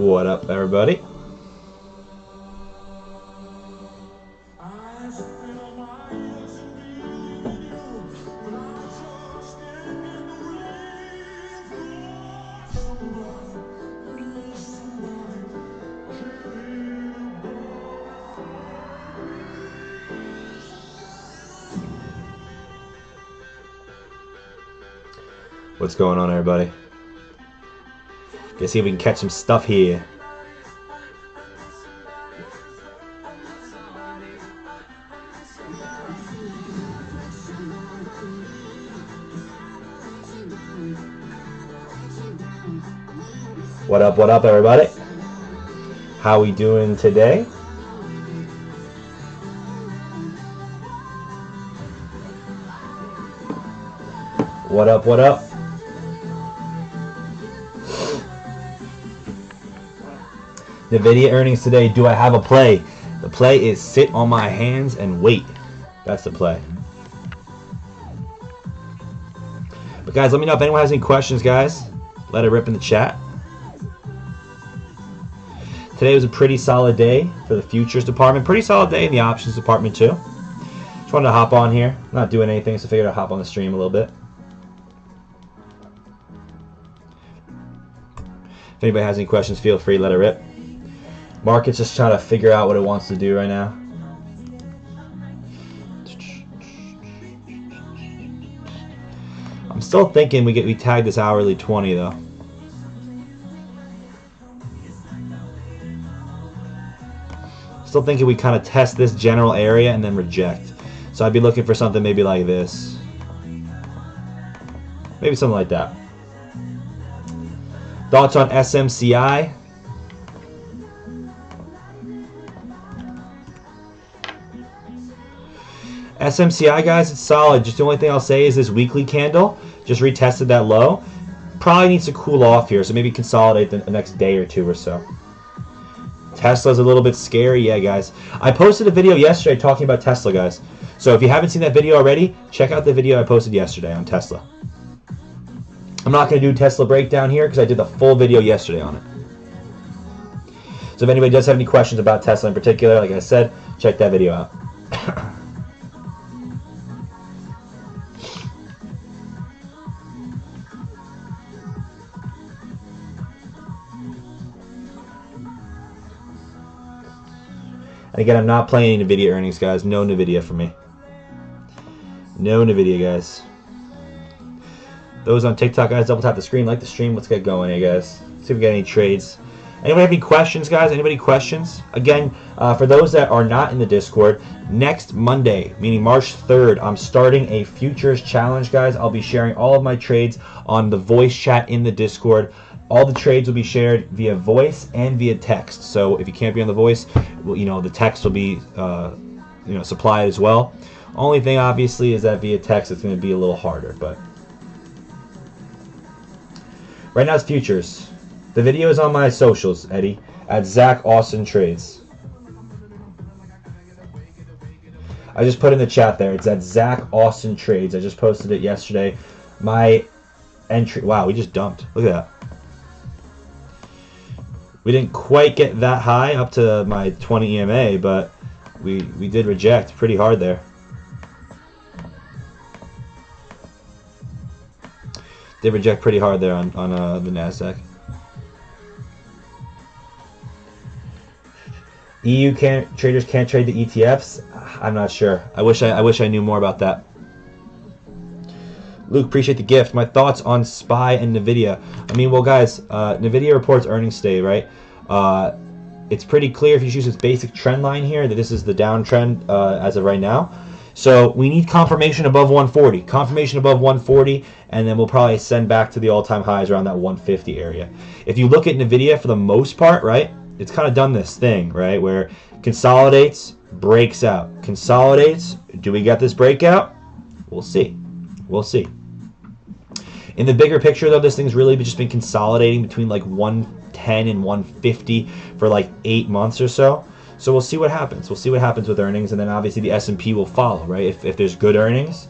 What up, everybody? What's going on, everybody? Let's see if we can catch some stuff here. What up, everybody? How we doing today? What up? NVIDIA earnings today. Do I have a play? The play is sit on my hands and wait. That's the play. But guys, let me know if anyone has any questions, guys. Let it rip in the chat. Today was a pretty solid day for the futures department. Pretty solid day in the options department too. Just wanted to hop on here. I'm not doing anything, so I figured I'd hop on the stream a little bit. If anybody has any questions, feel free, let it rip. Market's just trying to figure out what it wants to do right now. I'm still thinking we tag this hourly 20 though. Still thinking we kind of test this general area and then reject. So I'd be looking for something maybe like this. Maybe something like that. Thoughts on SMCI? SMCI, guys, it's solid. Just the only thing I'll say is this weekly candle just retested that low. Probably needs to cool off here, so maybe consolidate the next day or two or so. Tesla's a little bit scary. Yeah, guys. I posted a video yesterday talking about Tesla, guys. So if you haven't seen that video already, check out the video I posted yesterday on Tesla. I'm not going to do Tesla breakdown here because I did the full video yesterday on it. So if anybody does have any questions about Tesla in particular, like I said, check that video out. And again, I'm not playing any NVIDIA earnings, guys. No NVIDIA for me. No NVIDIA, guys. Those on TikTok, guys, double tap the screen, like the stream. Let's get going here, guys. See if we get any trades. Anybody have any questions, guys? Anybody questions? Again, for those that are not in the Discord, next Monday, meaning March 3rd, I'm starting a futures challenge, guys. I'll be sharing all of my trades on the voice chat in the Discord. All the trades will be shared via voice and via text. So if you can't be on the voice, well, you know, the text will be supplied as well. Only thing, obviously, is that via text it's going to be a little harder. But right now it's futures. The video is on my socials, Eddie, at Zach Austin Trades. I just put in the chat there. It's at Zach Austin Trades. I just posted it yesterday. My entry. Wow, we just dumped. Look at that. We didn't quite get that high up to my 20 EMA, but we did reject pretty hard there. Did reject pretty hard there on the NASDAQ. EU traders can't trade the ETFs. I'm not sure. I wish I knew more about that. Luke, appreciate the gift. My thoughts on SPY and NVIDIA. I mean, well, guys, NVIDIA reports earnings today, right? It's pretty clear if you choose its basic trend line here that this is the downtrend as of right now. So we need confirmation above 140. Confirmation above 140, and then we'll probably send back to the all-time highs around that 150 area. If you look at NVIDIA for the most part, right, it's kind of done this thing, right, where consolidates, breaks out. Consolidates. Do we get this breakout? We'll see. We'll see. In the bigger picture, though, this thing's really just been consolidating between like 110 and 150 for like 8 months or so. So we'll see what happens. We'll see what happens with earnings, and then obviously the S&P will follow, right? If there's good earnings,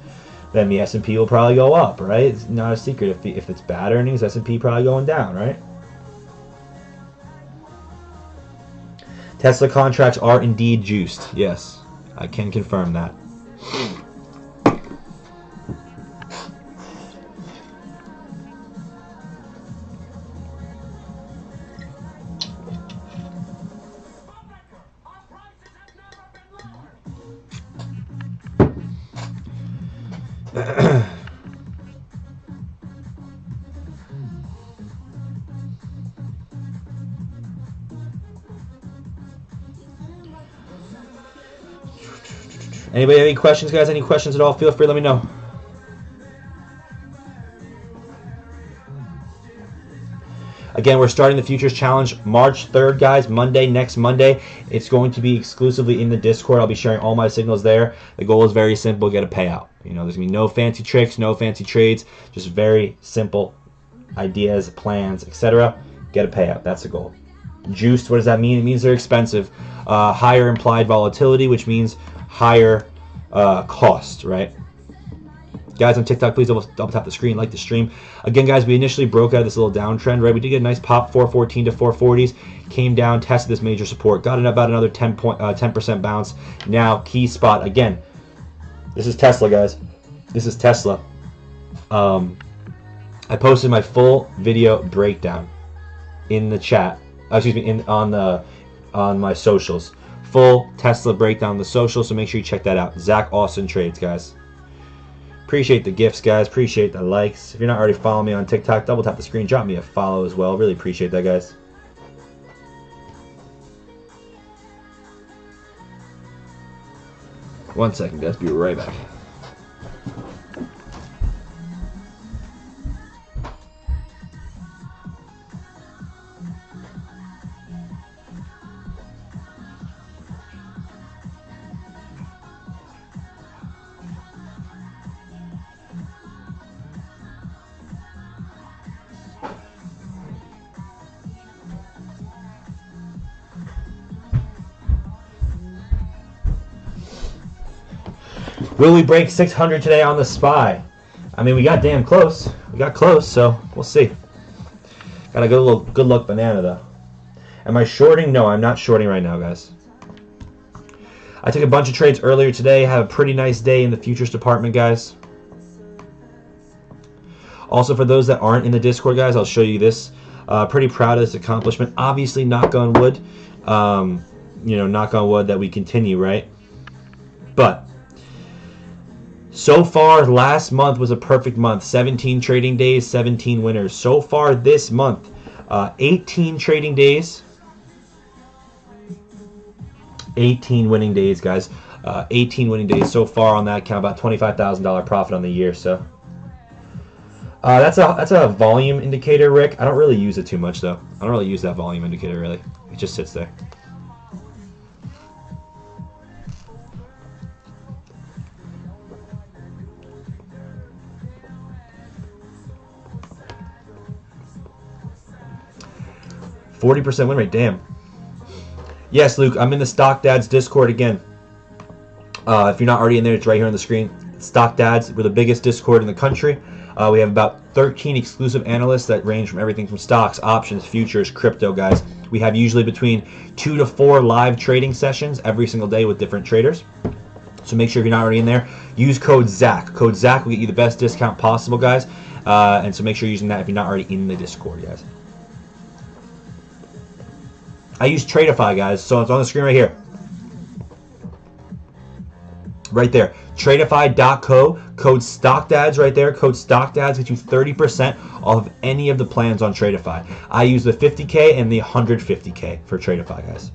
then the S&P will probably go up, right? It's not a secret. If it's bad earnings, S&P probably going down, right? Tesla contracts are indeed juiced. Yes, I can confirm that. Anybody have any questions, guys? Any questions at all? Feel free, let me know. Again, we're starting the Futures Challenge March 3rd, guys. Monday, next Monday. It's going to be exclusively in the Discord. I'll be sharing all my signals there. The goal is very simple, get a payout. You know, there's going to be no fancy tricks, no fancy trades, just very simple ideas, plans, etc. Get a payout. That's the goal. Juiced, what does that mean? It means they're expensive. Higher implied volatility, which means higher cost, right? Guys on TikTok, please double tap the screen, like the stream. Again, guys, we initially broke out of this little downtrend, right? We did get a nice pop, 414 to 440s, came down, tested this major support, got about another 10% bounce. Now, key spot again. This is Tesla, guys. This is Tesla. I posted my full video breakdown in the chat. Excuse me, on my socials. Full Tesla breakdown on the socials, so make sure you check that out. Zach Austin Trades, guys. Appreciate the gifts, guys. Appreciate the likes. If you're not already following me on TikTok, double tap the screen. Drop me a follow as well. Really appreciate that, guys. One second, guys. Be right back. Will we break 600 today on the SPY? I mean, we got damn close. We got close, so we'll see. Got a good look banana, though. Am I shorting? No, I'm not shorting right now, guys. I took a bunch of trades earlier today. Had a pretty nice day in the futures department, guys. Also, for those that aren't in the Discord, guys, I'll show you this. Pretty proud of this accomplishment. Obviously, knock on wood. You know, knock on wood that we continue, right? But so far, last month was a perfect month. 17 trading days, 17 winners. So far this month, 18 trading days, 18 winning days, guys. 18 winning days so far on that count. About $25,000 profit on the year. So that's a volume indicator, Rick. I don't really use it too much, though. I don't really use that volume indicator, really. It just sits there. %40 win rate, damn. Yes, Luke, I'm in the Stock Dads Discord again. If you're not already in there, it's right here on the screen. Stock Dads, we're the biggest Discord in the country. We have about 13 exclusive analysts that range from everything from stocks, options, futures, crypto, guys. We have usually between 2 to 4 live trading sessions every single day with different traders. So make sure if you're not already in there, use code ZACH. Code ZACH will get you the best discount possible, guys. And so make sure you're using that if you're not already in the Discord, guys. I use Tradeify, guys, so it's on the screen right here. Right there. Tradeify.co, code StockDads right there. Code StockDads gets you 30% off of any of the plans on Tradeify. I use the 50K and the 150K for Tradeify, guys.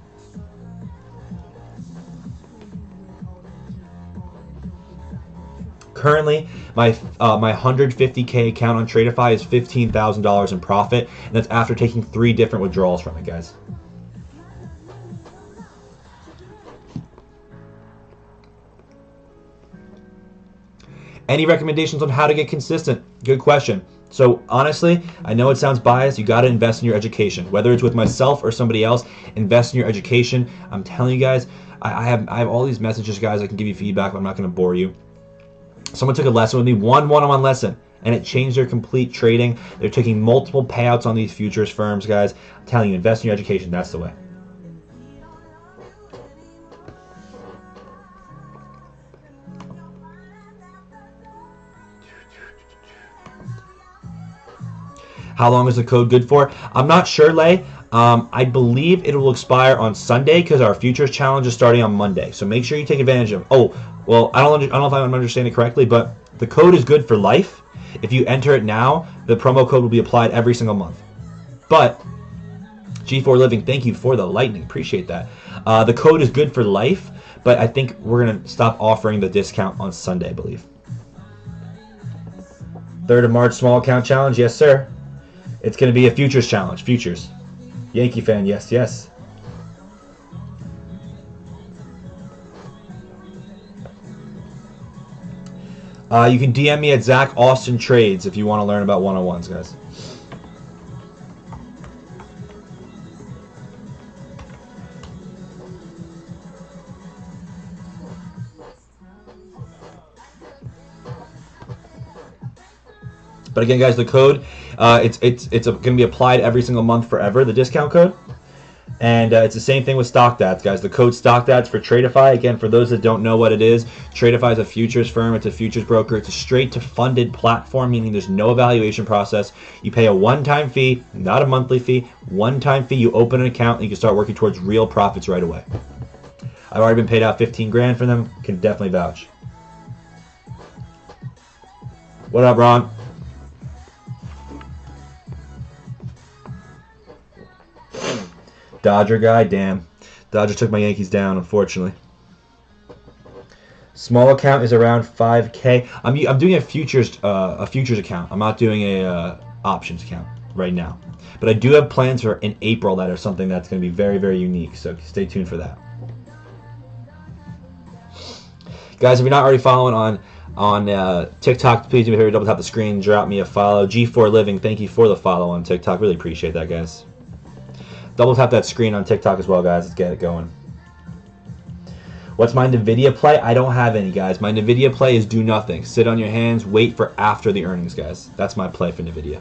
Currently, my 150K account on Tradeify is $15,000 in profit, and that's after taking 3 different withdrawals from it, guys. Any recommendations on how to get consistent? Good question. So honestly, I know it sounds biased. You got to invest in your education. Whether it's with myself or somebody else, invest in your education. I'm telling you guys, I have all these messages, guys. I can give you feedback, but I'm not going to bore you. Someone took a lesson with me, one-on-one lesson, and it changed their complete trading. They're taking multiple payouts on these futures firms, guys. I'm telling you, invest in your education. That's the way. How long is the code good for? I'm not sure, Lay. I believe it will expire on Sunday because our futures challenge is starting on Monday. So make sure you take advantage of. Oh, well, I don't know if I'm understanding it correctly, but the code is good for life. If you enter it now, the promo code will be applied every single month. But G4 Living, thank you for the lightning. Appreciate that. The code is good for life, but I think we're gonna stop offering the discount on Sunday, I believe. 3rd of March small account challenge, yes sir. It's gonna be a futures challenge, futures. Yankee fan, yes, yes. You can DM me at Zach Austin Trades if you want to learn about 101s, guys. But again, guys, the code it's going to be applied every single month forever. The discount code. And it's the same thing with StockDats, guys. The code StockDats for Tradeify. Again, for those that don't know what it is, Tradeify is a futures firm. It's a futures broker. It's a straight-to-funded platform, meaning there's no evaluation process. You pay a one-time fee, not a monthly fee. One-time fee. You open an account, and you can start working towards real profits right away. I've already been paid out 15 grand for them. Can definitely vouch. What up, Ron? Dodger guy, damn. Dodger took my Yankees down, unfortunately. Small account is around 5K. I'm doing a futures account. I'm not doing a options account right now. But I do have plans for in April that are something that's going to be very, very unique. So stay tuned for that. Guys, if you're not already following on TikTok, please do me a favor, double tap the screen, drop me a follow. G4 Living, thank you for the follow on TikTok. Really appreciate that, guys. Double tap that screen on TikTok as well, guys. Let's get it going. What's my NVIDIA play? I don't have any, guys. My NVIDIA play is do nothing. Sit on your hands. Wait for after the earnings, guys. That's my play for NVIDIA.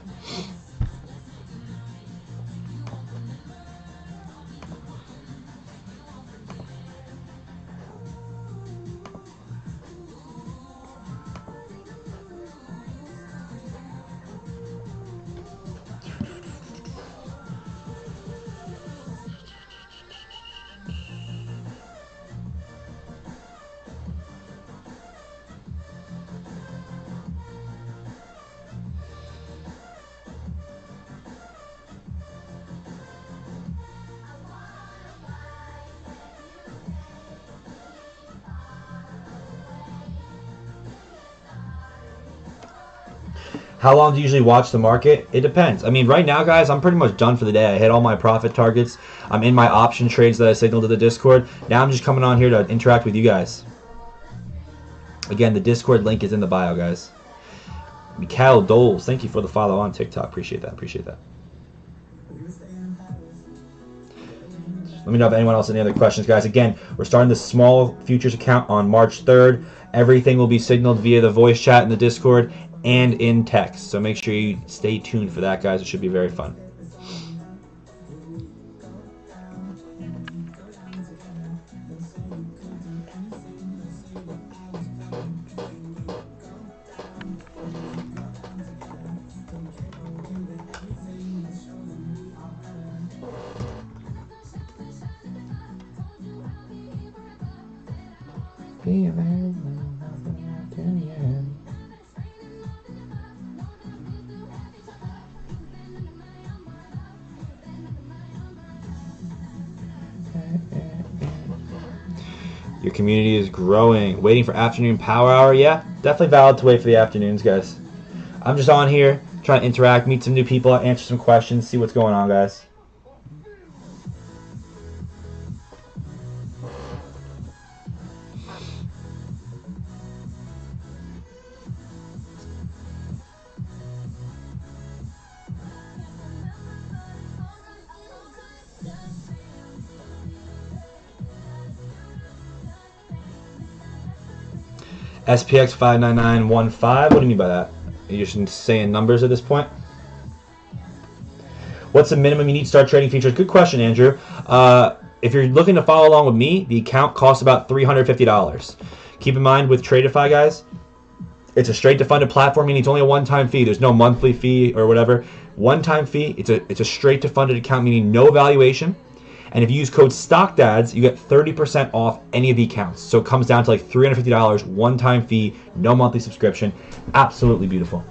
How long do you usually watch the market? It depends. I mean, right now, guys, I'm pretty much done for the day. I hit all my profit targets. I'm in my option trades that I signaled to the Discord. Now I'm just coming on here to interact with you guys. Again, the Discord link is in the bio, guys. Mikhail Doles, thank you for the follow on TikTok. Appreciate that. Appreciate that. Let me know if anyone else has any other questions, guys. Again, we're starting the small futures account on March 3rd. Everything will be signaled via the voice chat in the Discord and in text. So make sure you stay tuned for that, guys. It should be very fun. Your community is growing. Waiting for afternoon power hour? Yeah, definitely valid to wait for the afternoons, guys. I'm just on here trying to interact, meet some new people, answer some questions, see what's going on, guys. SPX 59915. What do you mean by that? Are you just saying numbers at this point? What's the minimum you need to start trading futures? Good question, Andrew. If you're looking to follow along with me, the account costs about $350. Keep in mind with Tradeify, guys, It's a straight to funded platform, meaning it's only a one-time fee. There's no monthly fee or whatever. One-time fee. It's a straight to funded account, meaning no valuation. And if you use code STOCKDADS, you get 30% off any of the accounts. So it comes down to like $350, one-time fee, no monthly subscription. Absolutely beautiful.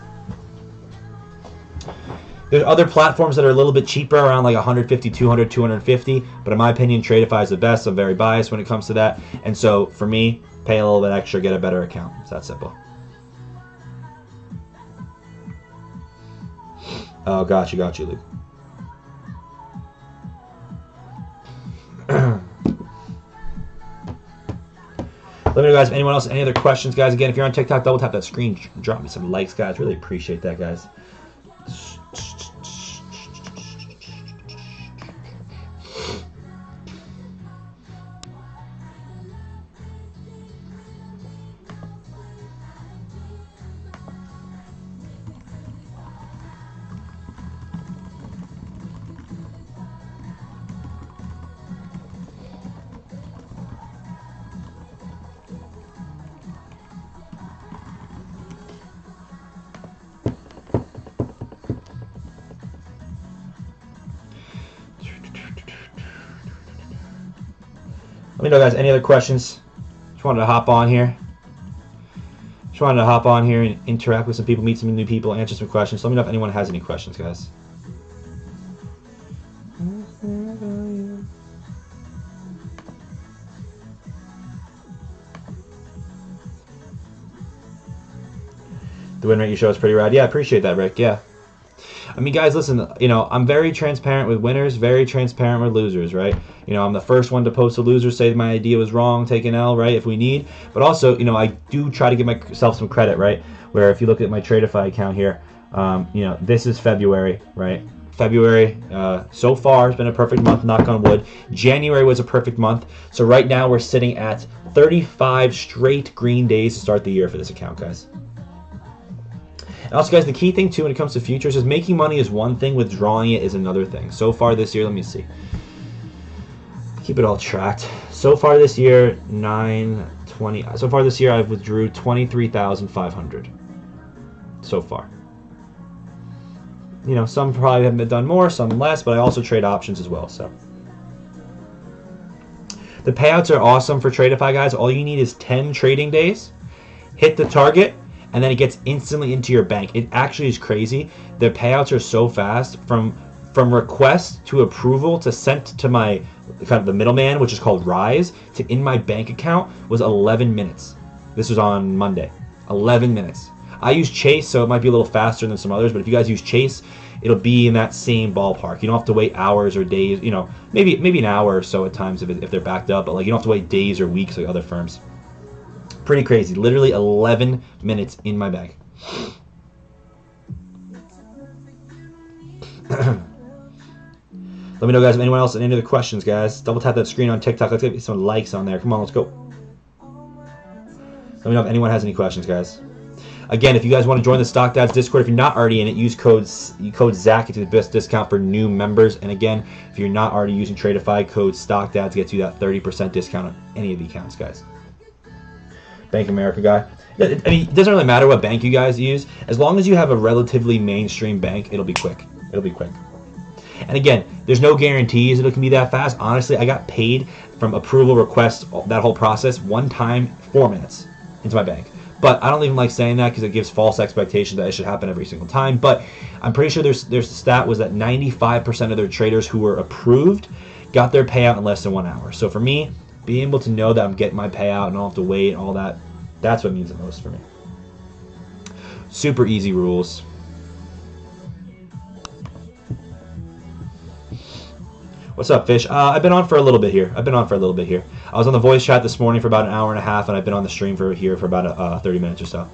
There's other platforms that are a little bit cheaper, around like 150, 200, 250. But in my opinion, Tradeify is the best. I'm very biased when it comes to that. And so for me, pay a little bit extra, get a better account. It's that simple. Oh, got you, Luke. Let me know, guys, if anyone else, any other questions, guys. Again, if you're on TikTok, double tap that screen, drop me some likes, guys. Really appreciate that, guys. Let me know, guys, any other questions? Just wanted to hop on here. And interact with some people, meet some new people, answer some questions. Let me know if anyone has any questions, guys. The win rate you show is pretty rad. Yeah, I appreciate that, Rick. Yeah. I mean, guys, listen, you know, I'm very transparent with winners, very transparent with losers, right? You know, I'm the first one to post a loser, say my idea was wrong, take an L, right, if we need. But also, you know, I do try to give myself some credit, right? Where if you look at my Tradeify account here, you know, this is February, right? February, so far, has been a perfect month, knock on wood. January was a perfect month. So right now, we're sitting at 35 straight green days to start the year for this account, guys. And also, guys, the key thing, too, when it comes to futures is making money is one thing, withdrawing it is another thing. So far this year, let me see. Keep it all tracked. So far this year, 920. So far this year, I've withdrew 23,500. So far. You know, some probably haven't done more, some less, but I also trade options as well, so. The payouts are awesome for Tradeify, guys. All you need is 10 trading days. Hit the target. And then it gets instantly into your bank. It actually is crazy. The payouts are so fast from request to approval to sent to my kind of the middleman, which is called Rise, to in my bank account was 11 minutes. This was on Monday. 11 minutes. I use Chase, so it might be a little faster than some others, but if you guys use Chase, it'll be in that same ballpark. You don't have to wait hours or days, you know, maybe an hour or so at times if they're backed up, but like you don't have to wait days or weeks like other firms. Pretty crazy. Literally 11 minutes in my bag. Let me know, guys, if anyone else has any other questions, guys. Double tap that screen on TikTok. Let's get some likes on there. Come on, let's go. Let me know if anyone has any questions, guys. Again, if you guys want to join the Stock Dads Discord, if you're not already in it, use code ZAC. It's the best discount for new members. And again, if you're not already using Tradeify, code Stock Dads gets you that 30% discount on any of the accounts, guys. Bank of America guy. I mean, it doesn't really matter what bank you guys use. As long as you have a relatively mainstream bank, it'll be quick. It'll be quick. And again, there's no guarantees it can be that fast. Honestly, I got paid from approval request, that whole process, one time, 4 minutes into my bank. But I don't even like saying that because it gives false expectations that it should happen every single time. But I'm pretty sure there's the stat was that 95% of their traders who were approved got their payout in less than 1 hour. So for me, being able to know that I'm getting my payout and I don't have to wait and all that, that's what means the most for me. Super easy rules. What's up, Fish? I've been on for a little bit here. I was on the voice chat this morning for about an hour and a half, and I've been on the stream for about 30 minutes or so.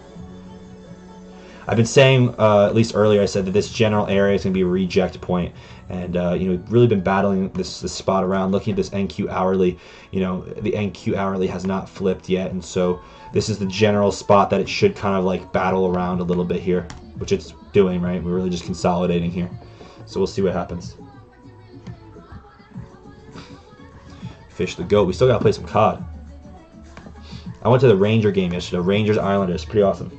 I've been saying, at least earlier, I said that this general area is going to be a reject point. And, you know, we've really been battling this spot around, looking at this NQ hourly. You know, the NQ hourly has not flipped yet. And so this is the general spot that it should kind of like battle around a little bit here, which it's doing, right? We're really just consolidating here. So we'll see what happens. Fish the goat. We still got to play some COD. I went to the Ranger game yesterday. Rangers Islanders. Pretty awesome.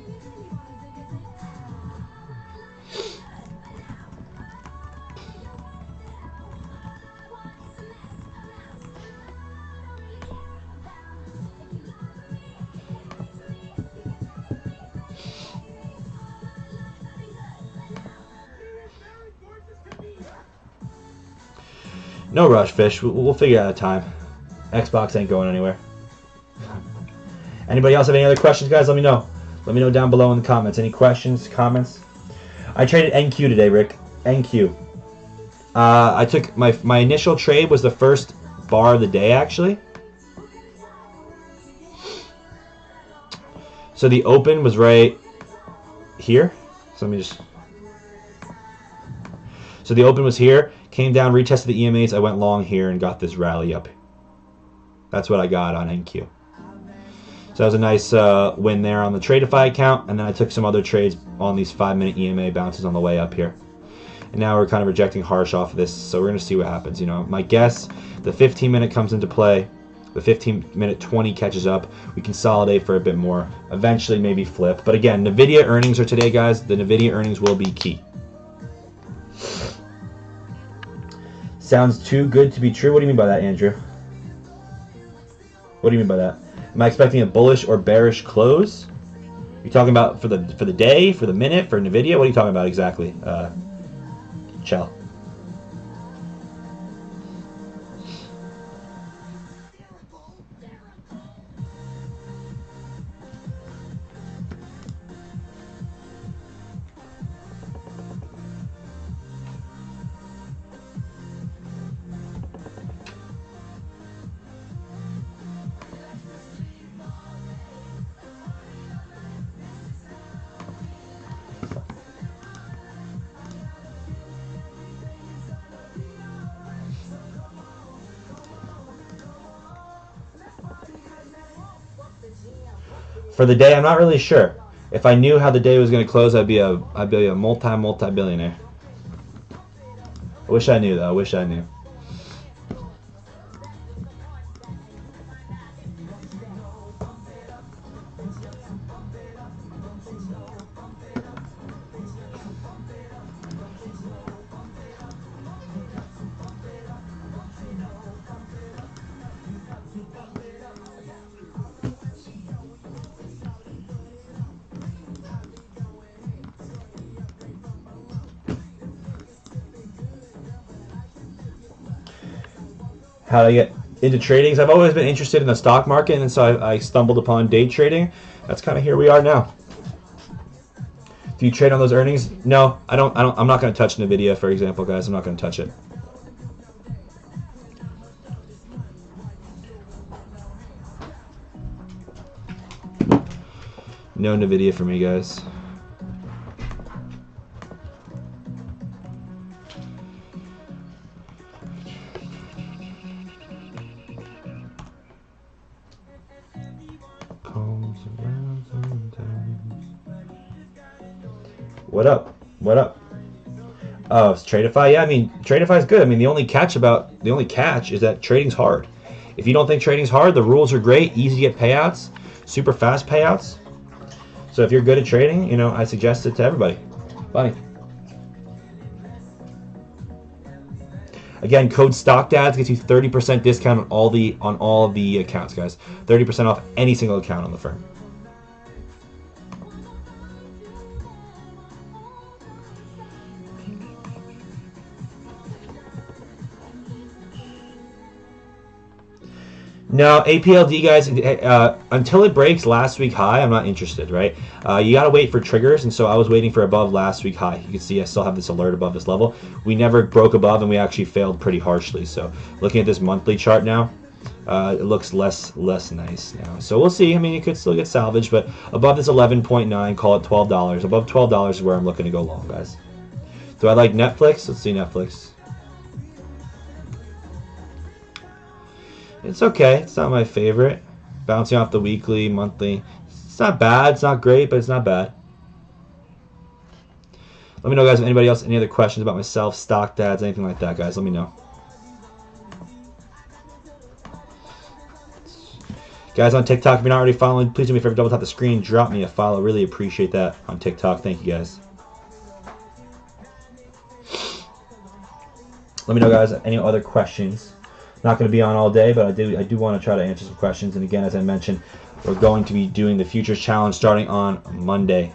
No rush, Fish. We'll figure out a time. Xbox ain't going anywhere. Anybody else have any other questions, guys? Let me know. Let me know down below in the comments. Any questions, comments? I traded NQ today, Rick. NQ. I took my initial trade was the first bar of the day, actually. So the open was right here. So let me just. So the open was here. Came down, retested the EMAs. I went long here and got this rally up. That's what I got on NQ. So that was a nice win there on the Tradeify account, and then I took some other trades on these 5-minute EMA bounces on the way up here. And now we're kind of rejecting harsh off of this, so we're going to see what happens. You know, my guess, the 15-minute comes into play, the 15-minute 20 catches up, we consolidate for a bit more, eventually maybe flip. But again, NVIDIA earnings are today, guys. The NVIDIA earnings will be key. Sounds too good to be true. What do you mean by that, Andrew? What do you mean by that? Am I expecting a bullish or bearish close? You talking about for the day, for the minute, for NVIDIA? What are you talking about exactly, Chell? For the day, I'm not really sure. If I knew how the day was going to close, I'd be a multi-billionaire. I wish I knew, though. I wish I knew. How do I get into trading? I've always been interested in the stock market, and so I stumbled upon day trading. That's kind of here we are now. Do you trade on those earnings? No, I don't. I'm not going to touch NVIDIA, for example, guys. I'm not going to touch it. No NVIDIA for me, guys. What up? What up? Oh, it's Tradeify. Yeah, I mean, Tradeify is good. I mean, the only catch is that trading's hard. If you don't think trading's hard, the rules are great, easy to get payouts, super fast payouts. So if you're good at trading, you know, I suggest it to everybody. Bunny. Again, code StockDads gets you 30% discount on all of the accounts, guys. 30% off any single account on the firm. No, APLD, guys, until it breaks last week high, I'm not interested, right? You got to wait for triggers, and so I was waiting for above last week high. You can see I still have this alert above this level. We never broke above, and we actually failed pretty harshly. So looking at this monthly chart now, it looks less nice now. So we'll see. I mean, it could still get salvaged, but above this 11.9, call it $12. Above $12 is where I'm looking to go long, guys. Do I like Netflix? Let's see Netflix. It's okay. It's not my favorite. Bouncing off the weekly, monthly. It's not bad. It's not great, but it's not bad. Let me know, guys, if anybody else, any other questions about myself, stock dads, anything like that, guys. Let me know. Guys on TikTok, if you're not already following, please do me a favor, double tap the screen, drop me a follow. Really appreciate that on TikTok. Thank you, guys. Let me know, guys, any other questions. Not going to be on all day, but I do want to try to answer some questions. And again, as I mentioned, we're going to be doing the Futures Challenge starting on Monday.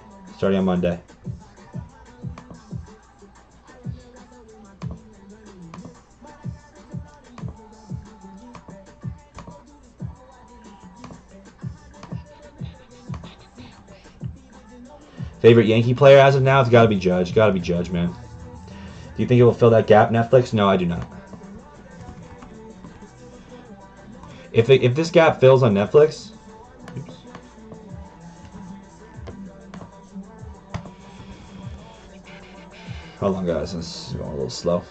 Favorite Yankee player as of now? It's got to be Judge. Got to be Judge, man. Do you think it will fill that gap, Netflix? No, I do not. If this gap fills on Netflix, oops. Hold on, guys. This is going a little slow.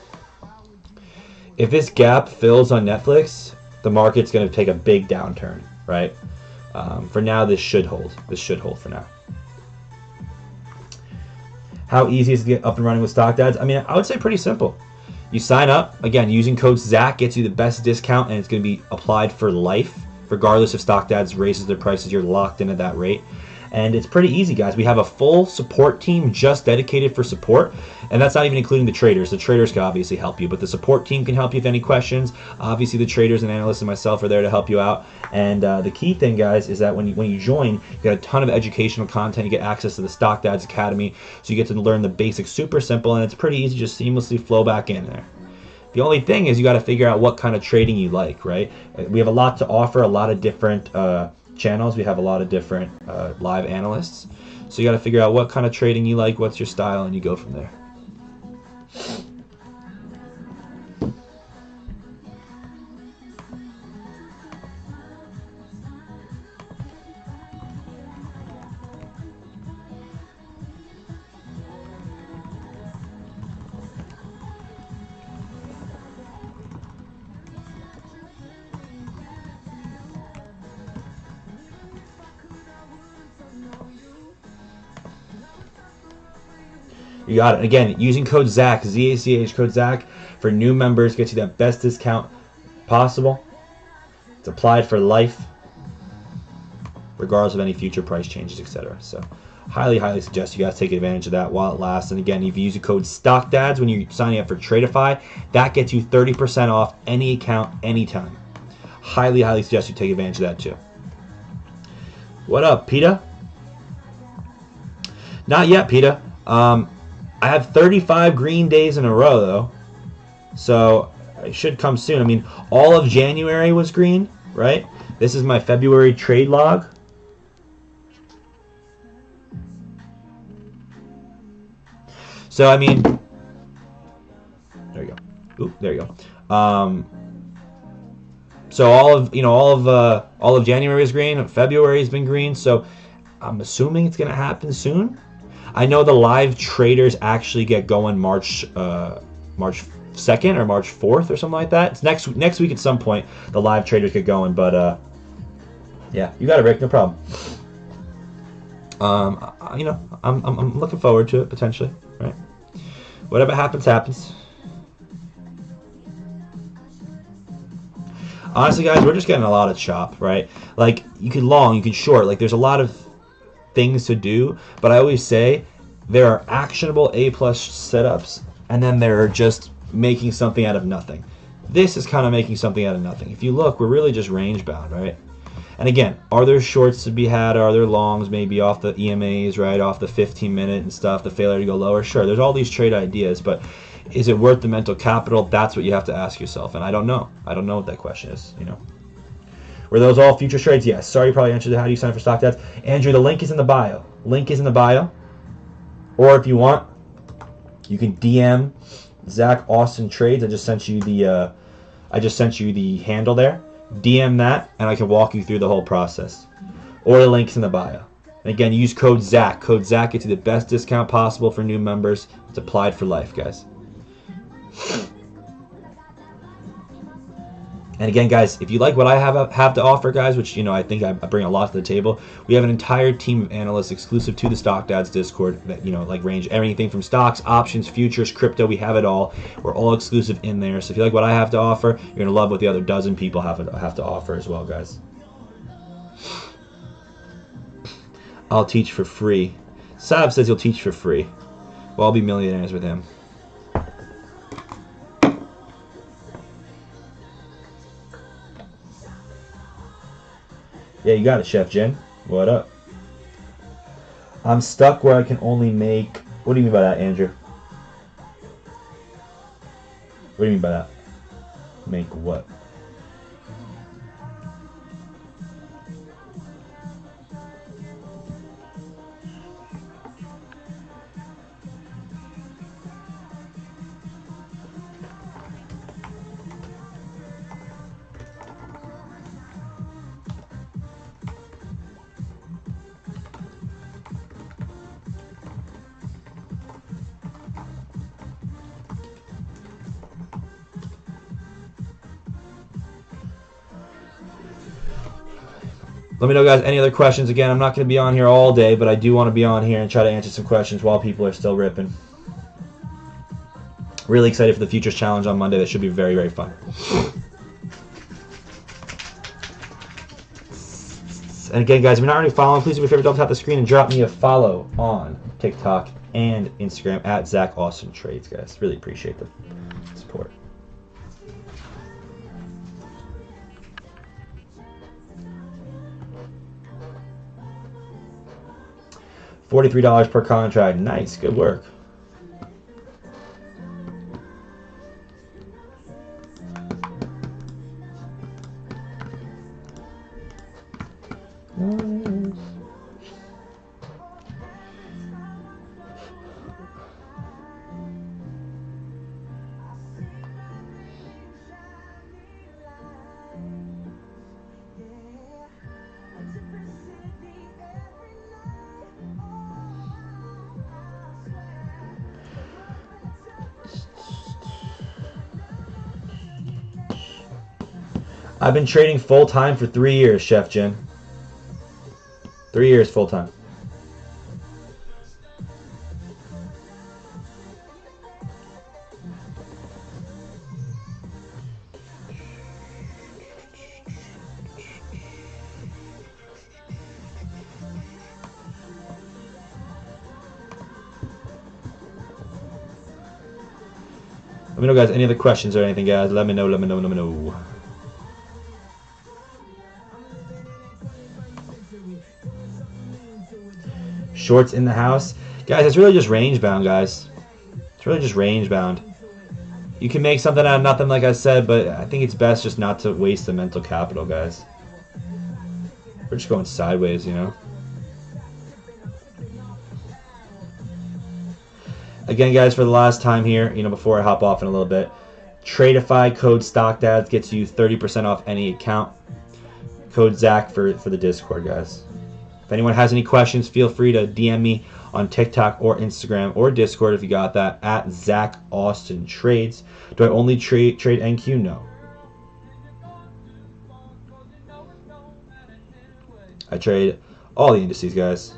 If this gap fills on Netflix, the market's going to take a big downturn, right? For now, this should hold. This should hold for now. How easy is it to get up and running with Stock Dads? I mean, I would say pretty simple. You sign up. Again, using code ZACH gets you the best discount, and it's going to be applied for life. Regardless if Stock Dads raises their prices, you're locked in at that rate. And it's pretty easy, guys. We have a full support team just dedicated for support, and that's not even including the traders. The traders can obviously help you, but the support team can help you with any questions. Obviously, the traders and analysts and myself are there to help you out. And the key thing, guys, is that when you join, you get a ton of educational content. You get access to the Stock Dads Academy, so you get to learn the basics super simple, and it's pretty easy to just seamlessly flow back in there. The only thing is you got to figure out what kind of trading you like, right? We have a lot to offer, a lot of different channels. We have a lot of different live analysts. So you got to figure out what kind of trading you like, what's your style, and you go from there. You got it. Again, using code ZACH, Z-A-C-H, code ZACH, for new members gets you that best discount possible. It's applied for life, regardless of any future price changes, etc. So, highly, highly suggest you guys take advantage of that while it lasts. And again, if you use the code StockDads when you're signing up for Tradeify, that gets you 30% off any account, anytime. Highly, highly suggest you take advantage of that too. What up, PETA? Not yet, PETA. I have 35 green days in a row, though. So, it should come soon. I mean, all of January was green, right? This is my February trade log. So, I mean, there you go. Oop, there you go. So all of January is green. February has been green. So, I'm assuming it's going to happen soon. I know the live traders actually get going March 2nd or March 4th or something like that. It's next week at some point. The live traders get going, but yeah, you got it, Rick. No problem. I'm looking forward to it potentially. Right? Whatever happens, happens. Honestly, guys, we're just getting a lot of chop, right? Like, you can long, you can short. Like, there's a lot of things to do, but I always say there are actionable A+ setups, and then there are just making something out of nothing. This is kind of making something out of nothing. If you look, we're really just range bound, right? And again, are there shorts to be had? Are there longs maybe off the EMAs, right? Off the 15-minute and stuff, the failure to go lower? Sure, there's all these trade ideas, but is it worth the mental capital? That's what you have to ask yourself, and I don't know. I don't know what that question is, you know. Were those all future trades? Yes. Sorry, you probably answered how do you sign up for Stock Dads. Andrew, the link is in the bio. Link is in the bio. Or if you want, you can DM Zach Austin Trades. I just sent you the handle there. DM that, and I can walk you through the whole process. Or the link's in the bio. And again, use code ZACH. Code ZACH gets you the best discount possible for new members. It's applied for life, guys. And again, guys, if you like what I have to offer, guys, which, you know, I think I bring a lot to the table, we have an entire team of analysts exclusive to the Stock Dads Discord that, you know, like range everything from stocks, options, futures, crypto. We have it all. We're all exclusive in there. So if you like what I have to offer, you're going to love what the other dozen people have to offer as well, guys. I'll teach for free. Sav says he'll teach for free. Well, I'll be millionaires with him. Yeah, you got it, Chef Jen. What up? I'm stuck where I can only make... What do you mean by that, Andrew? What do you mean by that? Make what? Let me know, guys, any other questions. Again, I'm not going to be on here all day, but I do want to be on here and try to answer some questions while people are still ripping. Really excited for the Futures Challenge on Monday. That should be very, very fun. And again, guys, if you're not already following, please do me a favor, double tap the screen and drop me a follow on TikTok and Instagram at Zach Austin Trades, guys. Really appreciate the support. $43 per contract. Nice, good work. I've been trading full-time for 3 years, Chef Jen. 3 years full-time. Let me know, guys, any other questions or anything, guys. Let me know, let me know, let me know. Shorts in the house. Guys, it's really just range bound, guys. It's really just range bound. You can make something out of nothing, like I said, but I think it's best just not to waste the mental capital, guys. We're just going sideways, you know. Again, guys, for the last time here, you know, before I hop off in a little bit, Tradeify code StockDads gets you 30% off any account. Code Zach for the Discord, guys. If anyone has any questions, feel free to DM me on TikTok or Instagram or Discord if you got that, at Zach Austin Trades. Do I only trade NQ? No. I trade all the indices, guys.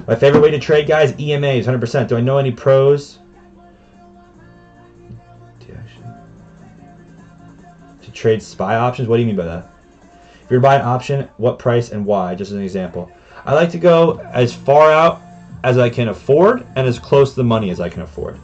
My favorite way to trade, guys, EMAs, 100%. Do I know any pros? To trade SPY options? What do you mean by that? If you're buying an option, what price and why? Just as an example. I like to go as far out as I can afford and as close to the money as I can afford.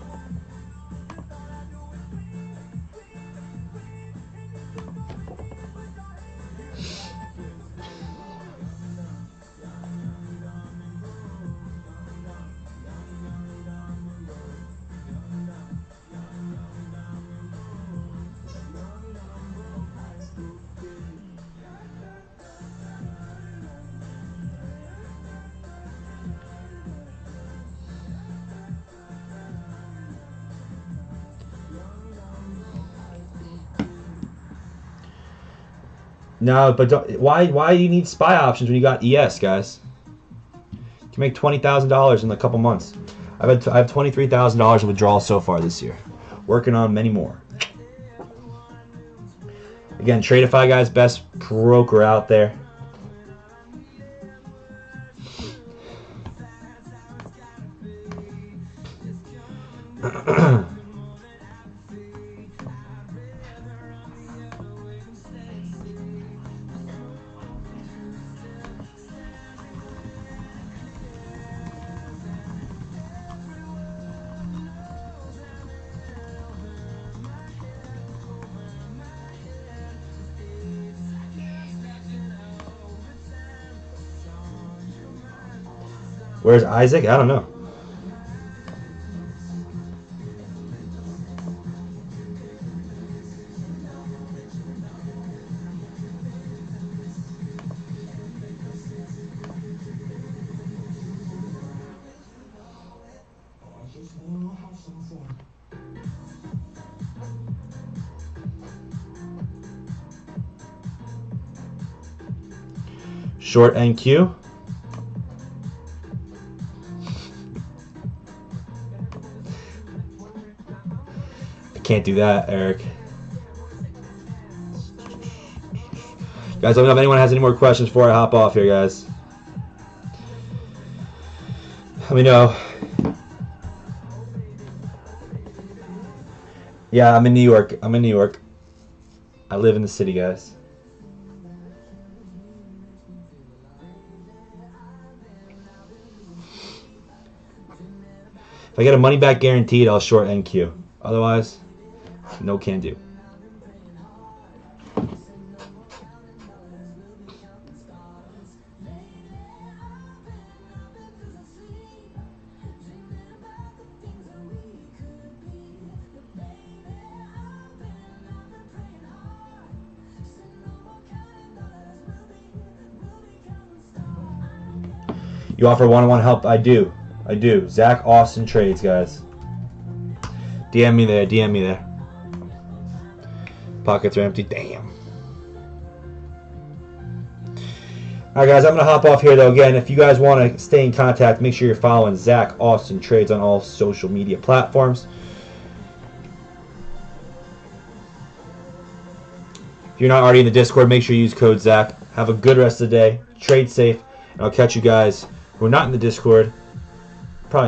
No, but why do you need SPY options when you got ES, guys? You can make $20,000 in a couple months. I have $23,000 in withdrawals so far this year. Working on many more. Again, Tradeify, guys, best broker out there. Where's Isaac? I don't know. Short NQ. I can't do that, Eric. Guys, let me know if anyone has any more questions before I hop off here, guys. Let me know. Yeah, I'm in New York. I'm in New York. I live in the city, guys. If I get a money back guaranteed, I'll short NQ. Otherwise, no can do. You offer one-on-one help? I do. I do. Zach Austin Trades, guys. DM me there. DM me there. Pockets are empty. Damn. Alright, guys. I'm going to hop off here, though. Again, if you guys want to stay in contact, make sure you're following Zach Austin Trades on all social media platforms. If you're not already in the Discord, make sure you use code Zach. Have a good rest of the day. Trade safe. And I'll catch you guys who are not in the Discord